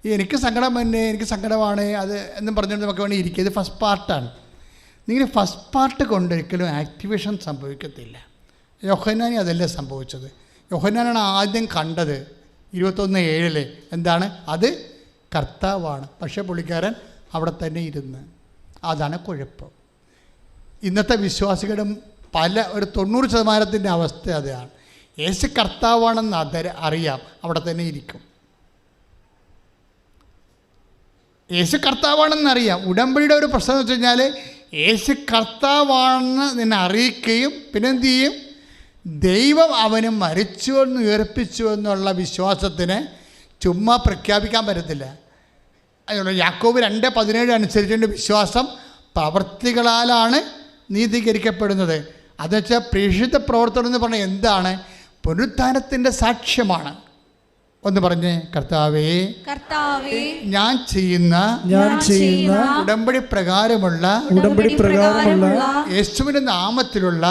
എനിക്ക് സങ്കടം തന്നെ, എനിക്ക് സങ്കടമാണ് അത് എന്നും പറഞ്ഞുകൊണ്ട് നമുക്ക് വേണ്ടി ഇരിക്കുക. ഇത് ഫസ്റ്റ് പാർട്ടാണ്. നിങ്ങൾ ഫസ്റ്റ് പാർട്ട് കൊണ്ടൊരിക്കലും ആക്ടിവേഷൻ സംഭവിക്കത്തില്ല. യോഹന്നാനി അതല്ലേ സംഭവിച്ചത്. യോഹന്നാനാണ് ആദ്യം കണ്ടത് 21:7 എന്താണ്? അത് കർത്താവാണ്. പക്ഷേ പുള്ളിക്കാരൻ അവിടെ തന്നെ ഇരുന്ന്. അതാണ് കുഴപ്പം. ഇന്നത്തെ വിശ്വാസികളുടെ ഒരു 90% അവസ്ഥ അതാണ്. യേശു കർത്താവാണെന്ന് അറിയാം, അവിടെ തന്നെ ഇരിക്കും. യേശു കർത്താവാണെന്നറിയാം. ഉടമ്പടിയുടെ ഒരു പ്രശ്നം എന്ന് വെച്ച് കഴിഞ്ഞാൽ യേശു കർത്താവാണെന്ന് നിന്നെ അറിയിക്കുകയും പിന്നെ എന്തു ചെയ്യും? ദൈവം അവന് മരിച്ചുവെന്ന് ഉയർപ്പിച്ചു എന്നുള്ള വിശ്വാസത്തിന് ചുമ്മാ പ്രഖ്യാപിക്കാൻ പറ്റത്തില്ല. അതുകൊണ്ട് യാക്കോബ് 2:17 അനുസരിച്ചുകൊണ്ട് വിശ്വാസം പ്രവൃത്തികളാലാണ് നീതീകരിക്കപ്പെടുന്നത്. അതെന്നുവെച്ചാൽ പ്രേക്ഷിത പ്രവർത്തനം എന്ന് പറഞ്ഞാൽ എന്താണ്? പുനരുത്ഥാനത്തിൻ്റെ സാക്ഷ്യമാണ്. ഒന്ന് പറഞ്ഞേ, കർത്താവേ ഞാൻ ചെയ്യുന്ന ഉടമ്പടി പ്രകാരമുള്ള യേശുവിന്റെ നാമത്തിലുള്ള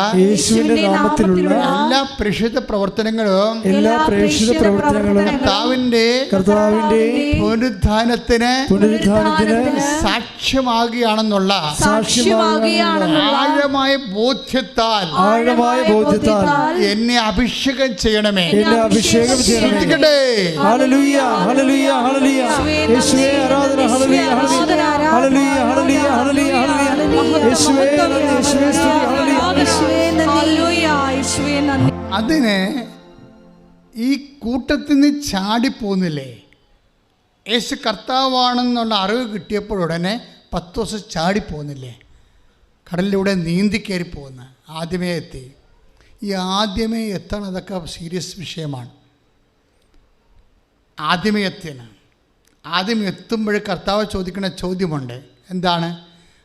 എല്ലാ പ്രേക്ഷിത പ്രവർത്തനങ്ങളും കർത്താവിന്റെ പുനരുത്ഥാനത്തിന് സാക്ഷ്യമാകുകയാണെന്നുള്ള ആഴമായ ബോധ്യത്താൽ എന്നെ അഭിഷേകം ചെയ്യണമേ. ഹല്ലേലൂയ ഹല്ലേലൂയ ഹല്ലേലൂയ യേശുവേ ആരാധന ഹല്ലേലൂയ ഹല്ലേലൂയ ഹല്ലേലൂയ ഹല്ലേലൂയ യേശുവേ യേശുവേ ഹല്ലേലൂയ യേശുവേ നന്ദി. അതിനെ ഈ കൂട്ടത്തിൽ നിന്ന് ചാടിപ്പോന്നില്ലേ? യേശു കർത്താവാണെന്നുള്ള അറിവ് കിട്ടിയപ്പോഴുടനെ പത്രോസ് ചാടിപ്പോന്നില്ലേ? കടലിലൂടെ നീന്തി കയറി പോകുന്ന ആദ്യമേ എത്തി. ഈ ആദ്യമേ എത്തണം, അതൊക്കെ സീരിയസ് വിഷയമാണ്. ആദ്യമേ എത്തുമ്പോൾ കർത്താവ് ചോദിക്കുന്ന ചോദ്യമുണ്ട്. എന്താണ്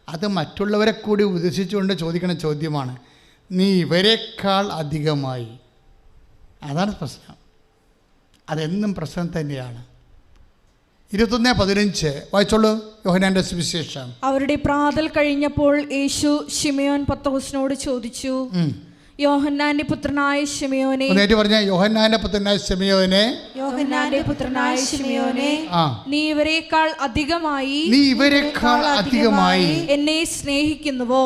അത്? മറ്റുള്ളവരെ കൂടി ഉദ്ദേശിച്ചുകൊണ്ട് ചോദിക്കുന്ന ചോദ്യമാണ്. നീ ഇവരെക്കാൾ അധികമായി. അതാണ് പ്രശ്നം. അതെന്നും പ്രശ്നം തന്നെയാണ്. 21:15 വായിച്ചോളൂ. യോഹന്നാന്റെ സുവിശേഷം. അവരുടെ പ്രാതൽ കഴിഞ്ഞപ്പോൾ യേശു ശിമയോൻ പത്രോസിനോട് ചോദിച്ചു, യോഹന്നാന്റെ പുത്രനായ ശിമയോനെ, യോഹന്നാന്റെ പുത്രനായ ശിമയോനെ, യോഹന്നാന്റെ പുത്രനായ ശിമയോനെ, നീ ഇവരെക്കാൾ അധികമായി എന്നെ സ്നേഹിക്കുന്നുവോ?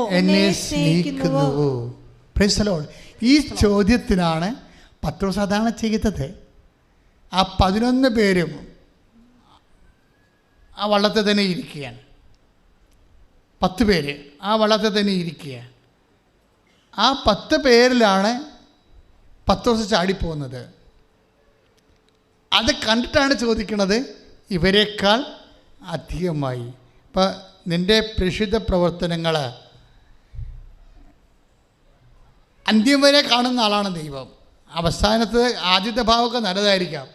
Praise the Lord. ഈ ചോദ്യത്തിനാണ് പത്രോസ് അതാണ് ചെയ്തത്. ആ 11 പേരും ആ വള്ളത്തിൽ തന്നെ ഇരിക്കുകയാണ്. 10 പേര് ആ വള്ളത്തിൽ തന്നെ ഇരിക്കുകയാണ്. ആ 10 പേരിലാണ് പത്രോസ് ചാടിപ്പോകുന്നത്. അത് കണ്ടിട്ടാണ് ചോദിക്കുന്നത്, ഇവരെക്കാൾ അധികമായി. ഇപ്പം നിൻ്റെ പ്രേക്ഷിത പ്രവർത്തനങ്ങൾ അന്ത്യം വരെ കാണുന്ന ആളാണ് ദൈവം. അവസാനത്ത് ആദ്യത്തെ ഭാഗമൊക്കെ നല്ലതായിരിക്കാം,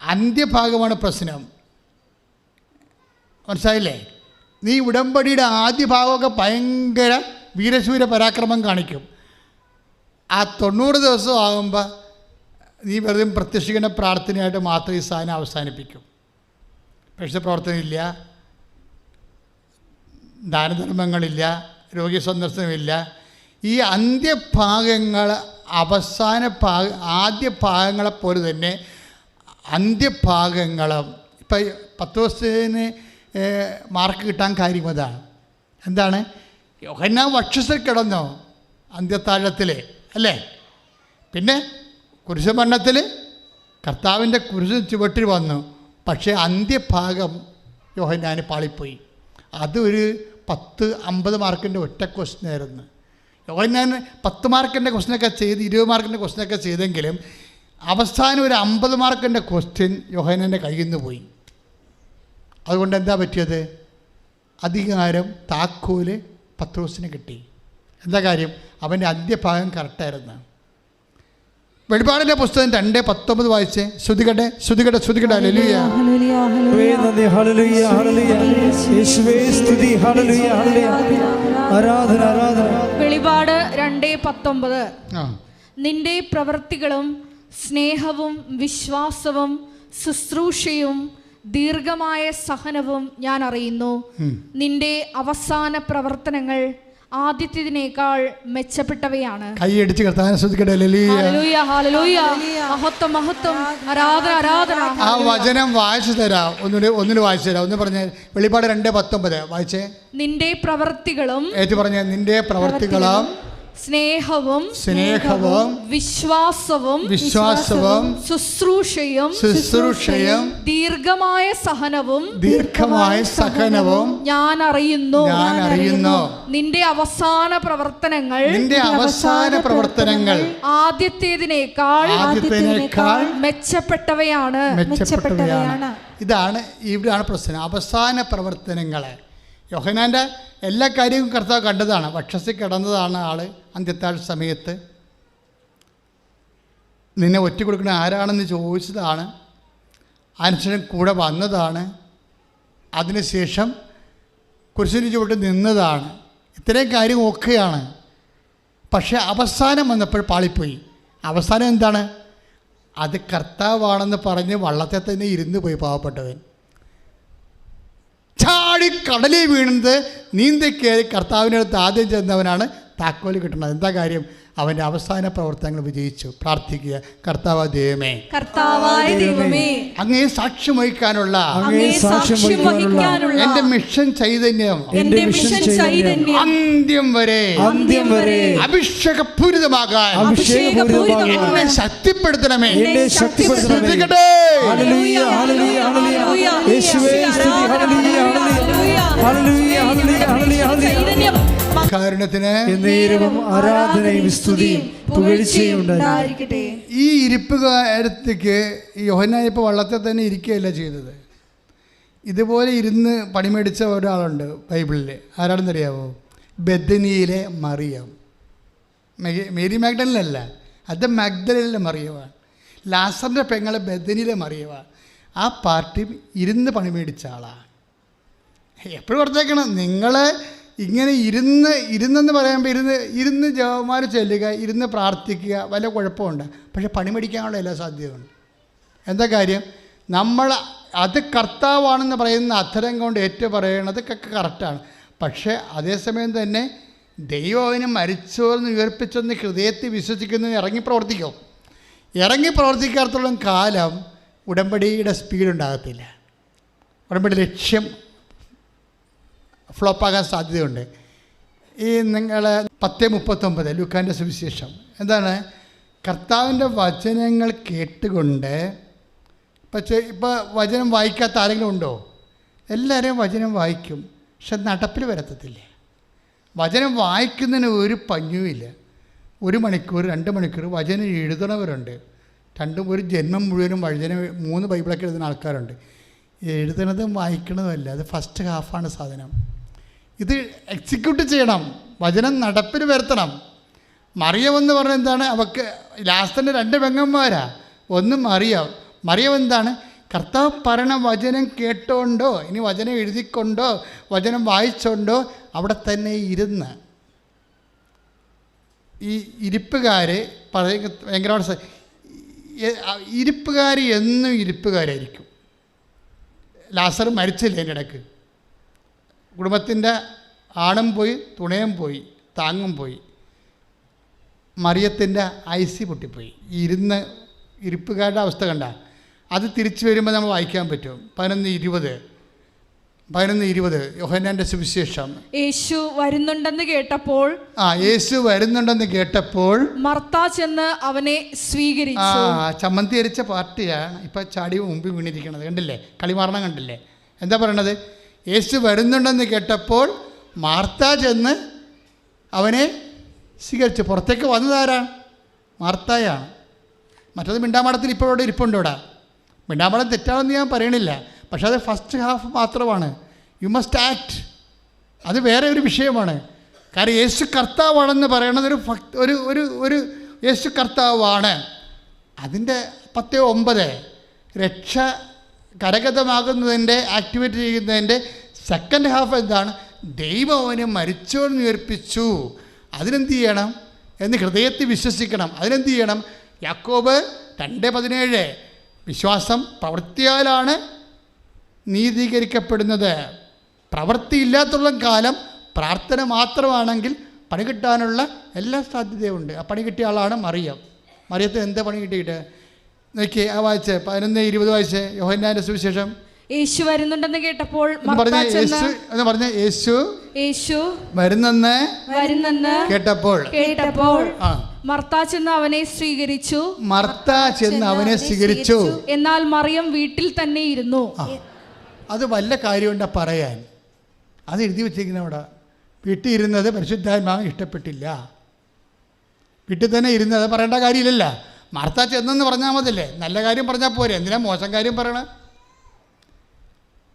അന്ത്യഭാഗമാണ് പ്രശ്നം. മനസ്സിലായില്ലേ? നീ ഉടമ്പടിയുടെ ആദ്യ ഭാഗമൊക്കെ ഭയങ്കര വീരശൂര പരാക്രമം കാണിക്കും. ആ 90 ദിവസം ആകുമ്പോൾ നീ വെറുതെ പ്രത്യക്ഷിക്കുന്ന പ്രാർത്ഥനയായിട്ട് മാത്രം ഈ സാധനം അവസാനിപ്പിക്കും. പ്രേക്ഷിത പ്രവർത്തനമില്ല, ദാനധർമ്മങ്ങളില്ല, രോഗി സന്ദർശനമില്ല. ഈ അന്ത്യഭാഗങ്ങൾ ആദ്യ ഭാഗങ്ങളെപ്പോലെ തന്നെ അന്ത്യഭാഗങ്ങളും ഇപ്പം 10 ദിവസത്തിന് മാർക്ക് കിട്ടാൻ കാര്യം അതാണ്. എന്താണ്? യോഹന്നാൻ വക്ഷസിൽ കിടന്നോ അന്ത്യത്താഴത്തിൽ അല്ലേ? പിന്നെ കുരിശുമരണത്തിൽ കർത്താവിൻ്റെ കുരിശ് ചുവട്ടിൽ വന്നു. പക്ഷേ അന്ത്യഭാഗം യോഹന്നാന് പാളിപ്പോയി. അതൊരു 10-50 മാർക്കിൻ്റെ ഒറ്റ ക്വസ്റ്റ്യനായിരുന്നു. യോഹന്നാൻ 10 മാർക്കിൻ്റെ ക്വസ്റ്റ്യനൊക്കെ ചെയ്ത് 20 മാർക്കിൻ്റെ ക്വസ്റ്റ്യനൊക്കെ ചെയ്തെങ്കിലും അവസാനം ഒരു 50 മാർക്കിൻ്റെ ക്വസ്റ്റ്യൻ യോഹന്നാൻ്റെ കയ്യിൽ നിന്ന് പോയി. അതുകൊണ്ട് എന്താ പറ്റിയത്? അധികാരം, താക്കോല് പത്രോസിന് കിട്ടി. എന്താ കാര്യം? അവൻ്റെ അന്ത്യഭാഗം കറക്റ്റായിരുന്നു. വെളിപാടിൻ്റെ പുസ്തകം 2:19 വായിച്ച് ശ്രുതികട്ടെ. ഹല്ലേലൂയ ഹല്ലേലൂയ ഹല്ലേലൂയ യേശുവേ സ്തുതി. ഹല്ലേലൂയ ഹല്ലേലൂയ ആരാധന ആരാധന. വെളിപാട് 2:19. നിന്റെ പ്രവൃത്തികളും സ്നേഹവും വിശ്വാസവും ശുശ്രൂഷയും ദീർഘമായ സഹനവും ഞാൻ അറിയുന്നു. നിന്റെ അവസാന പ്രവർത്തനങ്ങൾ ആദ്യത്തേതിനേക്കാൾ മെച്ചപ്പെട്ടവയാണ്. കൈയടിച്ച് കർത്താവിനെ സ്തുതിക്കട്ടെ. ഹല്ലേലൂയ. Hallelujah, hallelujah. മഹത്വം, മഹത്വം, ആരാധന, ആരാധന. ആ വചനം വായിച്ചു തരാം. ഒന്നിന് വായിച്ചു തരാം. ഒന്ന് പറഞ്ഞ വെളിപ്പാട് 2:19 വായിച്ചേ. നിന്റെ പ്രവൃത്തികളും, ഏറ്റു പറഞ്ഞ നിന്റെ പ്രവൃത്തികളും സ്നേഹവും വിശ്വാസവും ശുശ്രൂഷയും ദീർഘമായ സഹനവും ഞാൻ അറിയുന്നു. നിന്റെ അവസാന പ്രവർത്തനങ്ങൾ ആദ്യത്തേതിനേക്കാൾ മെച്ചപ്പെട്ടവയാണ്. ഇവിടെയാണ് പ്രശ്നം. അവസാന പ്രവർത്തനങ്ങളെ യോഹന്നാൻ്റെ എല്ലാ കാര്യവും കർത്താവ് കണ്ടതാണ്. വക്ഷത്തിൽ കിടന്നതാണ് ആൾ. അന്ത്യത്താഴ് സമയത്ത് നിന്നെ ഒറ്റ കൊടുക്കുന്ന ആരാണെന്ന് ചോദിച്ചതാണ്. അനുസരണം കൂടെ വന്നതാണ്. അതിനുശേഷം കുരിശിന് ചുവട്ട് നിന്നതാണ്. ഇത്രയും കാര്യം ഒക്കെയാണ്. പക്ഷേ അവസാനം വന്നപ്പോൾ പാളിപ്പോയി. അവസാനം എന്താണ്? അത് കർത്താവാണെന്ന് പറഞ്ഞ് വള്ളത്തെ തന്നെ ഇരുന്ന് പോയി പാവപ്പെട്ടവൻ. ചാടി കടലിൽ വീണത് നീന്തിക്കയറി കർത്താവിൻ്റെ അടുത്ത് ആദ്യം ചെന്നവനാണ് താക്കോല് കിട്ടുന്നത്. എന്താ കാര്യം? അവൻ്റെ അവസാന പ്രവർത്തനങ്ങൾ വിജയിച്ചു. പ്രാർത്ഥിക്കുക. കർത്താവായ ദൈവമേ, അങ്ങേ സാക്ഷ്യം വഹിക്കാനുള്ള എൻ്റെ മിഷൻ ചൈതന്യം അന്ത്യം വരെ അഭിഷേകപൂരിതമാകാൻ എന്നെ ശക്തിപ്പെടുത്തണമേ. കാരുണ്യത്തിന് ആരാധനയും സ്തുതിയും പുകഴ്ചയും ഉണ്ടായിരിക്കട്ടെ. ഈ ഇരിപ്പുകാരത്തേക്ക് യോഹന്നാൻ ഇപ്പോൾ വള്ളത്തിൽ തന്നെ ഇരിക്കുകയല്ല ചെയ്തത്. ഇതുപോലെ ഇരുന്ന് പണിമേടിച്ച ഒരാളുണ്ട് ബൈബിളിൽ. ആരാണെന്നറിയാവോ? ബെഥനിയിലെ മറിയം. മേരി മാഗ്ദലനല്ല, അത് മഗ്ദലയിലെ മറിയമാണ്. ലാസറിൻ്റെ പെങ്ങളെ ബെഥനിയിലെ മറിയമാണ്. ആ പാർട്ടി ഇരുന്ന് പണിമേടിച്ച ആളാണ്. എപ്പോഴും ഓർത്തേക്കണം, നിങ്ങൾ ഇങ്ങനെ ഇരുന്നെന്ന് പറയുമ്പോൾ ഇരുന്ന് ജവന്മാർ ചെല്ലുക, ഇരുന്ന് പ്രാർത്ഥിക്കുക, വല്ല കുഴപ്പമുണ്ട്. പക്ഷെ പണിമേടിക്കാനുള്ള എല്ലാ സാധ്യതയുണ്ട്. എന്താ കാര്യം? നമ്മൾ അത് കർത്താവാണെന്ന് പറയുന്ന അധരം കൊണ്ട് ഏറ്റു പറയണതൊക്കെ കറക്റ്റാണ്. പക്ഷേ അതേസമയം തന്നെ ദൈവം അവന് മരിച്ചോന്ന് ഉയർപ്പിച്ചെന്ന് ഹൃദയത്തിൽ വിശ്വസിക്കുന്നത് ഇറങ്ങി പ്രവർത്തിക്കാത്തോളം കാലം ഉടമ്പടിയുടെ സ്പീഡുണ്ടാകത്തില്ല. ഉടമ്പടി ലക്ഷ്യം ഫ്ലോപ്പാകാൻ സാധ്യതയുണ്ട്. ഈ നിങ്ങൾ 10:39 ലൂക്കാൻ്റെ സുവിശേഷം എന്താണ്? കർത്താവിൻ്റെ വചനങ്ങൾ കേട്ടുകൊണ്ട് ഇപ്പോൾ വചനം വായിക്കാത്ത ആരെങ്കിലും ഉണ്ടോ? എല്ലാവരെയും വചനം വായിക്കും, പക്ഷെ നടപ്പിൽ വരത്തത്തില്ല. വചനം വായിക്കുന്നതിന് ഒരു പഞ്ഞുമില്ല. 1 മണിക്കൂർ 2 മണിക്കൂർ വചനം എഴുതണവരുണ്ട്. ഒരു ജന്മം മുഴുവനും വചനം 3 ബൈബിളൊക്കെ എഴുതുന്ന ആൾക്കാരുണ്ട്. എഴുതണതും വായിക്കണതുമല്ല, അത് ഫസ്റ്റ് ഹാഫാണ് സാധനം. ഇത് എക്സിക്യൂട്ട് ചെയ്യണം, വചനം നടപ്പിൽ വരുത്തണം. മറിയമെന്ന് പറഞ്ഞാൽ എന്താണ്? അവൾക്ക് ലാസ്റ്റൻ്റെ 2 പെങ്ങന്മാരാ. ഒന്ന് മറിയം എന്താണ്? കർത്താവ് പറയണ വചനം കേട്ടോണ്ടോ, ഇനി വചനം എഴുതിക്കൊണ്ടോ, വചനം വായിച്ചോണ്ടോ അവിടെ തന്നെ ഇരുന്ന്. ഈ ഇരിപ്പുകാർ ഭയങ്കരമാണ്. ഇരിപ്പുകാർ എന്നും ഇരിപ്പുകാരായിരിക്കും. ലാസർ മരിച്ചില്ലേ എൻ്റെ ഇടയ്ക്ക്? കുടുംബത്തിൻ്റെ ആണും പോയി, തുണയും പോയി, താങ്ങും പോയി. മറിയത്തിൻ്റെ ഐസി പൊട്ടിപ്പോയി. ഇരിപ്പുകാരുടെ അവസ്ഥ കണ്ട. അത് തിരിച്ചു വരുമ്പോൾ നമ്മൾ വായിക്കാൻ പറ്റും. 11:20 യോഹന്നാൻ്റെ സുവിശേഷം. യേശു വരുന്നുണ്ടെന്ന് കേട്ടപ്പോൾ മർത്ത ചെന്ന് അവനെ സ്വീകരിച്ചു. ചമ്മന്തി അരിച്ച പാർട്ടിയാണ് ഇപ്പം ചാടി മുമ്പിൽ വീണിരിക്കണത്. കണ്ടില്ലേ? കളിമാറണം കണ്ടില്ലേ? എന്താ പറയണത്? യേശു വരുന്നുണ്ടെന്ന് കേട്ടപ്പോൾ മാർത്ത ചെന്ന് അവനെ സ്വീകരിച്ചു. പുറത്തേക്ക് വന്നതാരാണ്? മാർത്തായാണ്. മറ്റത് മിണ്ടാമാടത്തിൽ ഇപ്പോൾ ഇവിടെ ഇരിപ്പുണ്ട്. ഇവിടെ മിണ്ടാമാടം തെറ്റാണെന്ന് ഞാൻ പറയണില്ല, പക്ഷേ അത് ഫസ്റ്റ് ഹാഫ് മാത്രമാണ്. You must act. അത് വേറെ ഒരു വിഷയമാണ്. കാരണം യേശു കർത്താവാണെന്ന് പറയണത് ഒരു യേശു കർത്താവാണ്. അതിൻ്റെ 10:9 രക്ഷ കരഗതമാകുന്നതിൻ്റെ ആക്ടിവേറ്റ് ചെയ്യുന്നതിൻ്റെ സെക്കൻഡ് ഹാഫ് എന്താണ്? ദൈവം അവനെ മരിച്ചോന്ന് ഉയർപ്പിച്ചു. അതിനെന്ത് ചെയ്യണം എന്ന് ഹൃദയത്തിൽ വിശ്വസിക്കണം. അതിനെന്ത് ചെയ്യണം? യാക്കോബ് 2:17 വിശ്വാസം പ്രവൃത്തിയാലാണ് നീതീകരിക്കപ്പെടുന്നത്. പ്രവൃത്തിയില്ലാത്തുള്ള കാലം പ്രാർത്ഥന മാത്രമാണെങ്കിൽ പണി കിട്ടാനുള്ള എല്ലാ സാധ്യതയുണ്ട്. ആ പണി കിട്ടിയ ആളാണ് മറിയം. മറിയത്തിന് എന്താ പണി കിട്ടിയിട്ട് നോക്കി ആ വായിച്ച് 11:20 വായിച്ച് യോഹന്നാന്റെ സുവിശേഷം. യേശു വരുന്നുണ്ടെന്ന് കേട്ടപ്പോൾ യേശു വരുന്നെന്ന് കേട്ടപ്പോൾ മർത്ത ചെന്ന് അവനെ സ്വീകരിച്ചു. എന്നാൽ മറിയം വീട്ടിൽ തന്നെ ഇരുന്നു. അത് വല്ല കാര്യമുണ്ടാ പറയാൻ? അത് എഴുതി വെച്ചിരിക്കുന്ന അവിടെ. വീട്ടിൽ ഇരുന്നത് പരിശുദ്ധാത്മാവിന് ഇഷ്ടപ്പെട്ടില്ല. വീട്ടിൽ തന്നെ ഇരുന്നത് പറയേണ്ട കാര്യമില്ലല്ല. മർത്ത ചെന്നെന്ന് പറഞ്ഞാൽ മതില്ലേ, നല്ല കാര്യം പറഞ്ഞാൽ പോരെ, എന്തിനാ മോശം കാര്യം പറയണത്?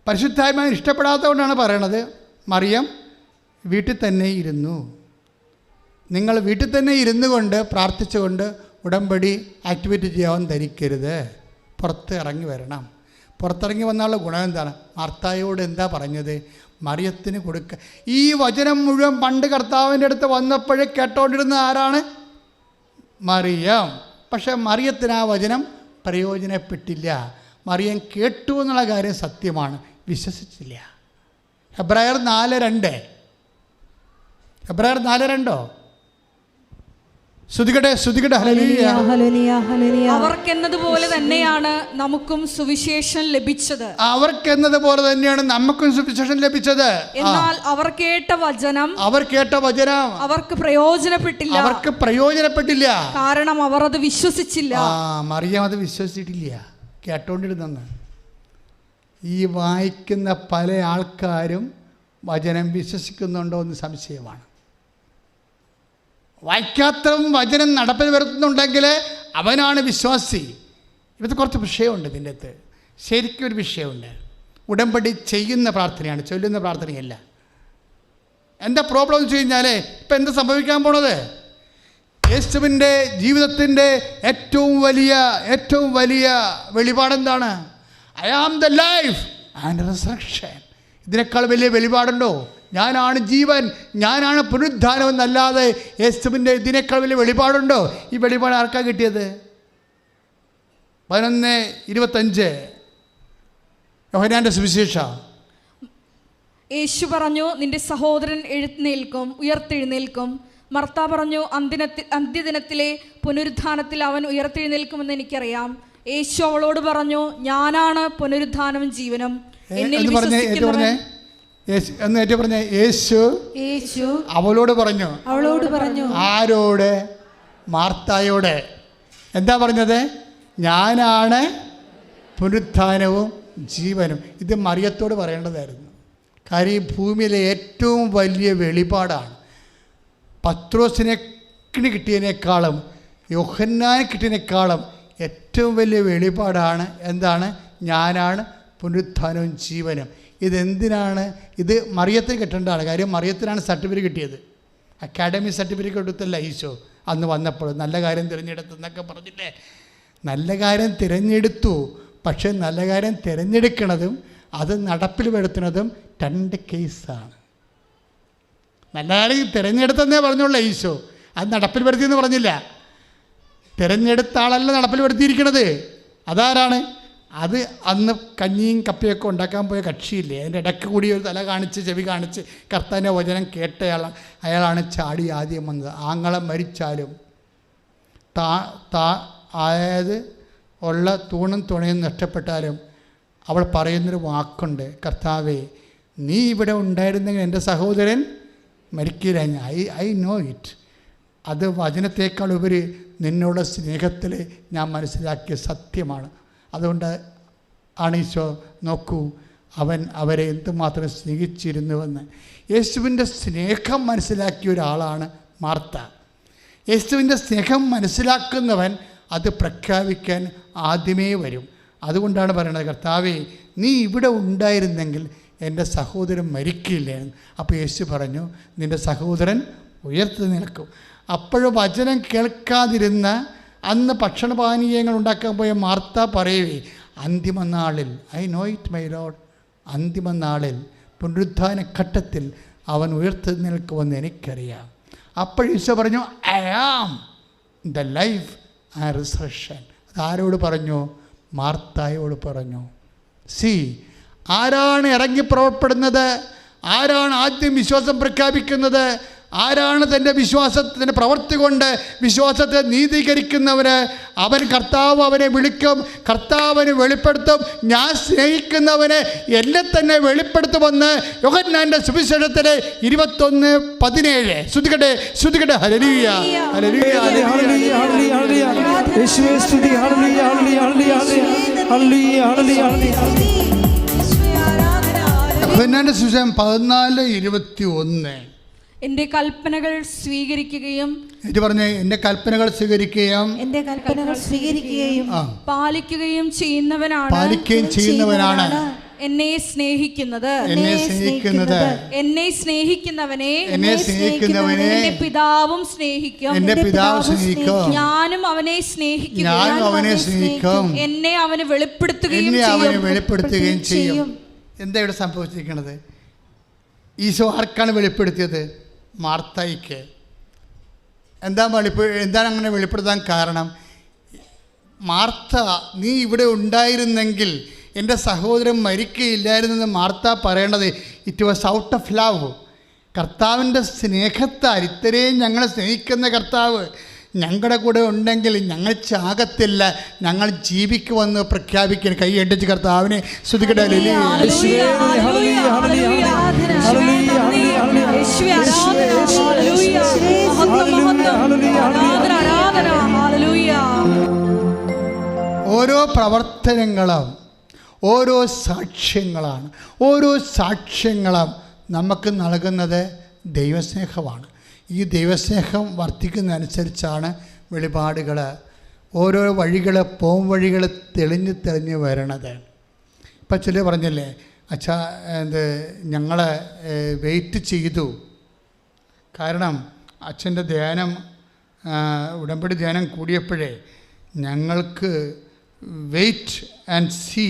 പരിശുദ്ധാത്മാവിന് ഇഷ്ടപ്പെടാത്തതുകൊണ്ടാണ് പറയണത്. മറിയം വീട്ടിൽ തന്നെ ഇരുന്നു. നിങ്ങൾ വീട്ടിൽ തന്നെ ഇരുന്നു കൊണ്ട് പ്രാർത്ഥിച്ചുകൊണ്ട് ഉടമ്പടി ആക്ടിവേറ്റ് ചെയ്യാൻ ധരിക്കരുത്. പുറത്ത് ഇറങ്ങി വരണം. പുറത്തിറങ്ങി വന്നുള്ള ഗുണം എന്താണ്? മർത്തായോട് എന്താ പറഞ്ഞത്? മറിയത്തിന് കൊടുക്കുക. ഈ വചനം മുഴുവൻ പണ്ട് കർത്താവിൻ്റെ അടുത്ത് വന്നപ്പോഴേ കേട്ടോണ്ടിരുന്ന ആരാണ്? മറിയം. പക്ഷേ മറിയത്തിന് ആ വചനം പ്രയോജനപ്പെട്ടില്ല. മറിയം കേട്ടു എന്നുള്ള കാര്യം സത്യമാണ്, വിശ്വസിച്ചില്ല. ഹെബ്രായർ 4:2 ശ്രുതികട്ടെ ഹല്ലേലൂയ. അവർക്കെന്നതുപോലെ തന്നെയാണ് നമുക്കും സുവിശേഷം ലഭിച്ചത്. എന്നാൽ അവർ കേട്ട വചനം അവർക്ക് പ്രയോജനപ്പെട്ടില്ല. കാരണം അവർ അത് വിശ്വസിച്ചില്ല. മറിയം അത് വിശ്വസിച്ചിട്ടില്ല, കേട്ടോണ്ടിരുന്നെന്ന്. ഈ വായിക്കുന്ന പല ആൾക്കാരും വചനം വിശ്വസിക്കുന്നുണ്ടോ എന്ന് സംശയമാണ്. വായിക്കാത്തവൻ വചനം നടപ്പിൽ വരുത്തുന്നുണ്ടെങ്കിൽ അവനാണ് വിശ്വാസി. ഇവിടുത്തെ കുറച്ച് വിഷയമുണ്ട്. ഇതിൻ്റെ അകത്ത് ശരിക്കും ഒരു വിഷയമുണ്ട്. ഉടമ്പടി ചെയ്യുന്ന പ്രാർത്ഥനയാണ്, ചൊല്ലുന്ന പ്രാർത്ഥനയല്ല. എന്താ പ്രോബ്ലം എന്ന് വെച്ച് കഴിഞ്ഞാൽ ഇപ്പം എന്താ സംഭവിക്കാൻ പോണത്? യേശുവിൻ്റെ ജീവിതത്തിൻ്റെ ഏറ്റവും വലിയ വെളിപാടെന്താണ്? I am the life and resurrection. ഇതിനേക്കാൾ വലിയ വെളിപാടുണ്ടോ? ഞാനാണ് ജീവൻ, ഞാനാണ് പുനരുദ്ധാനം എന്നല്ലാതെ യേശുവിൻ്റെ ഇതിനേക്കാൾ വലിയ വെളിപാടുണ്ടോ? ഈ വെളിപാട് ആർക്കാ കിട്ടിയത്? 11:25 യോഹന്നാന്റെ സുവിശേഷം. യേശു പറഞ്ഞു, നിന്റെ സഹോദരൻ ഉയർത്തെഴുന്നേൽക്കും. മർത്ത പറഞ്ഞു, അന്ത്യദിനത്തിലെ പുനരുദ്ധാനത്തിൽ അവൻ ഉയർത്തെഴുന്നേൽക്കുമെന്ന് എനിക്കറിയാം. യേശു അവളോട് പറഞ്ഞു, ഞാനാണ് പുനരുദ്ധാനവും ജീവനും. യേശു അവളോട് പറഞ്ഞു. ആരോട്? മാർത്തായോട്. എന്താ പറഞ്ഞത്? ഞാനാണ് പുനരുദ്ധാനവും ജീവനും. ഇത് മറിയത്തോട് പറയേണ്ടതായിരുന്നു. കാര്യം ഈ ഭൂമിയിലെ ഏറ്റവും വലിയ വെളിപാടാണ്. പത്രോസിനെ കിട്ടിയതിനേക്കാളും യോഹന്നാനെ കിട്ടിയതിനേക്കാളും ഏറ്റവും വലിയ വെളിപാടാണ്. എന്താണ്? ഞാനാണ് പുനരുദ്ധാനവും ജീവനും. ഇതെന്തിനാണ്? ഇത് മറിയത്തിന് കിട്ടേണ്ടതാണ്. കാര്യം മറിയത്തിനാണ് സർട്ടിഫിക്കറ്റ് കിട്ടിയത്. അക്കാഡമി സർട്ടിഫിക്കറ്റ് കൊടുത്തല്ല ഈശോ അന്ന് വന്നപ്പോൾ. നല്ല കാര്യം തിരഞ്ഞെടുത്തു എന്നൊക്കെ പറഞ്ഞില്ലേ? നല്ല കാര്യം തിരഞ്ഞെടുത്തു. പക്ഷേ നല്ല കാര്യം തിരഞ്ഞെടുക്കുന്നതും അത് നടപ്പിൽ വരുത്തുന്നതും 2 കേസാണ്. നല്ല കാര്യം തിരഞ്ഞെടുത്തെന്നേ പറഞ്ഞുള്ളൂ ഈശോ, അത് നടപ്പിൽ വരുത്തിയെന്ന് പറഞ്ഞില്ല. തിരഞ്ഞെടുത്ത ആളല്ല നടപ്പിൽ വരുത്തിയിരിക്കണത്. അതാരാണ്? അത് അന്ന് കഞ്ഞിയും കപ്പയൊക്കെ ഉണ്ടാക്കാൻ പോയ കക്ഷിയില്ലേ, അതിൻ്റെ ഇടയ്ക്ക് കൂടി ഒരു തല കാണിച്ച് ചെവി കാണിച്ച് കർത്താവിൻ്റെ വചനം കേട്ടയാളാണ്. അയാളാണ് ചാടി ആദ്യം വന്നത്. ആങ്ങളെ മരിച്ചാലും അതായത് ഉള്ള തൂണും തുണയും നഷ്ടപ്പെട്ടാലും അവൾ പറയുന്നൊരു വാക്കുണ്ട്, കർത്താവേ, നീ ഇവിടെ ഉണ്ടായിരുന്നെങ്കിൽ എൻ്റെ സഹോദരൻ മരിക്കില്ല. I know it. അത് വചനത്തേക്കാൾ ഉപരി നിന്നോട് സ്നേഹത്തിൽ ഞാൻ മനസ്സിലാക്കിയ സത്യമാണ്. അതുകൊണ്ട് ആണ് ഈശോ, നോക്കൂ അവൻ അവരെ എന്തുമാത്രം സ്നേഹിച്ചിരുന്നുവെന്ന്. യേശുവിൻ്റെ സ്നേഹം മനസ്സിലാക്കിയ ഒരാളാണ് മാർത്ത. യേശുവിൻ്റെ സ്നേഹം മനസ്സിലാക്കുന്നവൻ അത് പ്രഖ്യാപിക്കാൻ ആദ്യമേ വരും. അതുകൊണ്ടാണ് പറയുന്നത്, കർത്താവേ, നീ ഇവിടെ ഉണ്ടായിരുന്നെങ്കിൽ എൻ്റെ സഹോദരൻ മരിക്കില്ലായിരുന്നു. അപ്പോൾ യേശു പറഞ്ഞു, നിൻ്റെ സഹോദരൻ ഉയർത്തി നിൽക്കും. അപ്പോഴും വചനം കേൾക്കാതിരുന്ന അന്ന് ഭക്ഷണപാനീയങ്ങൾ ഉണ്ടാക്കാൻ പോയ മാർത്ത പറയുവേ, അന്തിമനാളിൽ, I know it my lord, അന്തിമനാളിൽ പുനരുദ്ധാന ഘട്ടത്തിൽ അവൻ ഉയർത്തി നിൽക്കുമെന്ന് എനിക്കറിയാം. അപ്പോൾ ഈശോ പറഞ്ഞു, I am the life and resurrection. അതാരോട് പറഞ്ഞു? മാർത്തായോട് പറഞ്ഞു. ആരാണ് ഇറങ്ങി പുറപ്പെടുന്നത്? ആരാണ് ആദ്യം വിശ്വാസം പ്രഖ്യാപിക്കുന്നത്? ആരാണ് തൻ്റെ വിശ്വാസത്തിൻ്റെ പ്രവൃത്തി കൊണ്ട് വിശ്വാസത്തെ നീതീകരിക്കുന്നവന്? അവൻ കർത്താവ് അവനെ വിളിക്കും, കർത്താവിന് വെളിപ്പെടുത്തും. ഞാൻ സ്നേഹിക്കുന്നവനെ എന്നെ തന്നെ വെളിപ്പെടുത്തുമെന്ന് യോഹന്നാന്റെ സുവിശേഷത്തിലെ 21:17. ശ്രുതികട്ടെ ശ്രുതികട്ടെ. ഹല്ലേലൂയ ഹല്ലേലൂയ ഹല്ലേലൂയ ഹല്ലേലൂയ യേശുവേ സ്തുതി. Hallelujah hallelujah hallelujah hallelujah. യോഹന്നാന്റെ സുവിശേഷം 14:21. എന്റെ കൽപ്പനകൾ സ്വീകരിക്കുകയും ഇത് പറഞ്ഞേ, എന്റെ കൽപ്പനകൾ സ്വീകരിക്കുകയും എന്റെ കൽപ്പനകൾ സ്വീകരിക്കുകയും പാലിക്കുകയും ചെയ്യുന്നവനാണ് എന്നെ സ്നേഹിക്കുന്നത്. എന്നെ സ്നേഹിക്കുന്നവനെ എന്റെ പിതാവും സ്നേഹിക്കും. ഞാനും അവനെ സ്നേഹിക്കും. എന്നെ അവന് വെളിപ്പെടുത്തുകയും ചെയ്യും. എന്താ ഇവിടെ സംഭവിച്ചിരിക്കുന്നത്? ഈശോ ആർക്കാണ് വെളിപ്പെടുത്തിയത്? മാർത്തായിക്ക്. എന്താണ് അങ്ങനെ വെളിപ്പെടുത്താൻ കാരണം? മാർത്ത, നീ ഇവിടെ ഉണ്ടായിരുന്നെങ്കിൽ എൻ്റെ സഹോദരൻ മരിക്കുകയില്ലായിരുന്നെന്ന് മാർത്ത പറയണത് it was out of love. കർത്താവിൻ്റെ സ്നേഹത്താൽ, ഇത്രയും ഞങ്ങളെ സ്നേഹിക്കുന്ന കർത്താവ് ഞങ്ങളുടെ കൂടെ ഉണ്ടെങ്കിൽ ഞങ്ങൾ ചാകത്തില്ല, ഞങ്ങൾ ജീവിക്കുമെന്ന് പ്രഖ്യാപിക്കാൻ കൈയടിച്ച് കർത്താവിനെ സ്തുതിക്കട്ടെ. ഓരോ പ്രവർത്തനങ്ങളും ഓരോ സാക്ഷ്യങ്ങളാണ്. ഓരോ സാക്ഷ്യങ്ങളും നമുക്ക് നൽകുന്നത് ദൈവസ്നേഹമാണ്. ഈ ദൈവസ്നേഹം വർദ്ധിക്കുന്നതനുസരിച്ചാണ് വെളിപാടുകൾ, ഓരോ വഴികൾ, വഴികൾ തെളിഞ്ഞ് വരണത്. ഇപ്പം ചില പറഞ്ഞില്ലേ, അച്ഛാ ഞങ്ങൾ വെയിറ്റ് ചെയ്തു. കാരണം അച്ഛൻ്റെ ധ്യാനം, ഉടമ്പടി ധ്യാനം കൂടിയപ്പോഴേ ഞങ്ങൾക്ക് wait and see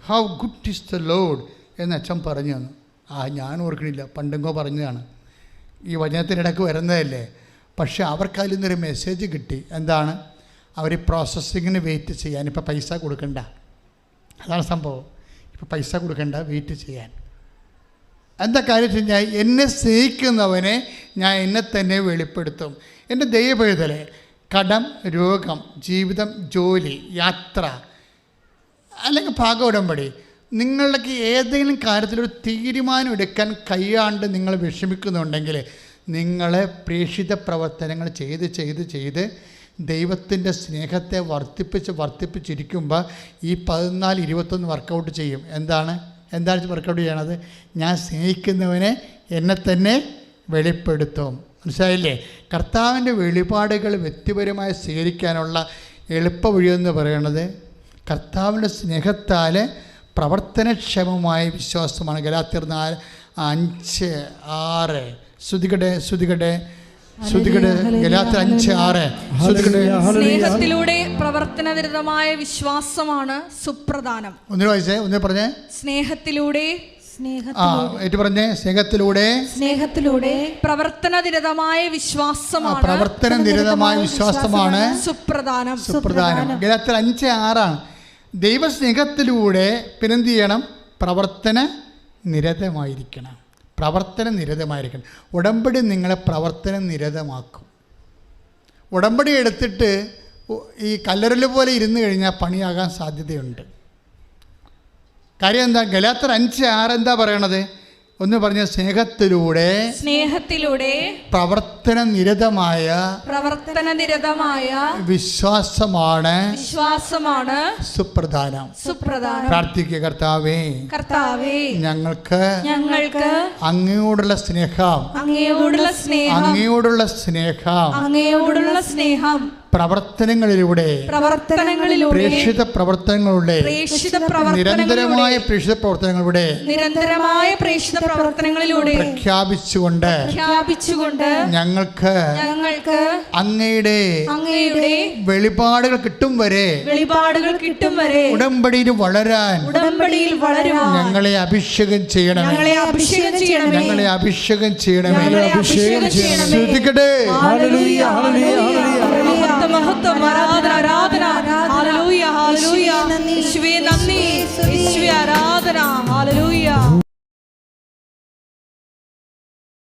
how good is the lord എന്ന് അച്ഛൻ പറഞ്ഞു തന്നു. ഞാൻ ഓർക്കണില്ല, പണ്ടെങ്കോ പറഞ്ഞതാണ്. ഈ വചനത്തിനിടയ്ക്ക് വരുന്നതല്ലേ. പക്ഷേ അവർക്ക് അതിൽ നിന്നൊരു മെസ്സേജ് കിട്ടി. എന്താണ്? അവർ പ്രോസസ്സിങ്ങിന് വെയിറ്റ് ചെയ്യാൻ. ഇപ്പോൾ പൈസ കൊടുക്കണ്ട, അതാണ് സംഭവം. ഇപ്പോൾ പൈസ കൊടുക്കണ്ട, വെയിറ്റ് ചെയ്യാൻ. എന്താ കാര്യം വെച്ച് കഴിഞ്ഞാൽ, എന്നെ സ്നേഹിക്കുന്നവനെ ഞാൻ എന്നെ തന്നെ വെളിപ്പെടുത്തും. എൻ്റെ ദൈവപൈതലെ, കടം, രോഗം, ജീവിതം, ജോലി, യാത്ര അല്ലെങ്കിൽ ഉടമ്പടി, നിങ്ങൾക്ക് ഏതെങ്കിലും കാര്യത്തിലൊരു തീരുമാനം എടുക്കാൻ കഴിയാണ്ട് നിങ്ങൾ വിഷമിക്കുന്നുണ്ടെങ്കിൽ, നിങ്ങളെ പ്രേക്ഷിത പ്രവർത്തനങ്ങൾ ചെയ്ത് ദൈവത്തിൻ്റെ സ്നേഹത്തെ വർദ്ധിപ്പിച്ചിരിക്കുമ്പോൾ ഈ 14-21 വർക്കൗട്ട് ചെയ്യും. എന്താണ് വർക്കൗട്ട് ചെയ്യണത്? ഞാൻ സ്നേഹിക്കുന്നവനെ എന്നെ തന്നെ വെളിപ്പെടുത്തും. മനസ്സിലായില്ലേ? കർത്താവിൻ്റെ വെളിപാടുകൾ വ്യക്തിപരമായി സ്വീകരിക്കാനുള്ള എളുപ്പ വഴിയെന്ന് പറയുന്നത് കർത്താവിൻ്റെ സ്നേഹത്താൽ പ്രവർത്തനക്ഷമമായ വിശ്വാസമാണ്. ഗലാത്യർ 4:5-6. ശ്രുതികടെ ഗലാത്യർ 5:6. സ്നേഹത്തിലൂടെ പ്രവർത്തനനിരതമായ വിശ്വാസമാണ് സുപ്രധാനം. ഒന്ന് പറഞ്ഞേ. സ്നേഹത്തിലൂടെ പ്രവർത്തനനിരതമായ വിശ്വാസമാണ് സുപ്രധാനം. ഗലാത്യർ 5:6. ദൈവസ്നേഹത്തിലൂടെ പിന്നെന്ത് ചെയ്യണം? പ്രവർത്തന നിരതമായിരിക്കണം. ഉടമ്പടി നിങ്ങളെ പ്രവർത്തന നിരതമാക്കും. ഉടമ്പടി എടുത്തിട്ട് ഈ കല്ലറല് പോലെ ഇരുന്ന് കഴിഞ്ഞാൽ പണിയാകാൻ സാധ്യതയുണ്ട്. കാര്യം എന്താ? ഗലാത്യർ 5:6 എന്താ പറയണത്? ഒന്ന് പറഞ്ഞ, സ്നേഹത്തിലൂടെ പ്രവർത്തന നിരതമായ വിശ്വാസമാണ് സുപ്രധാനം. പ്രാർത്ഥിക്കുക. കർത്താവേ, ഞങ്ങൾക്ക് അങ്ങയോടുള്ള സ്നേഹം പ്രവർത്തനങ്ങളിലൂടെ പ്രേക്ഷിത പ്രവർത്തനങ്ങളുടെ നിരന്തരമായ പ്രവർത്തനങ്ങളിലൂടെ പ്രഖ്യാപിച്ചുകൊണ്ട് ഞങ്ങൾക്ക് അങ്ങയുടെ വെളിപാടുകൾ കിട്ടും വരെ ഉടമ്പടിയിൽ വളരാൻ ഞങ്ങളെ അഭിഷേകം ചെയ്യണമേ. ശ്രദ്ധിക്കട്ടെ. മഹത്വം, ആരാധന. Hallelujah, hallelujah. യേശുവേ നന്ദി, യേശുവേ ആരാധന. ഹല്ലേലൂയ.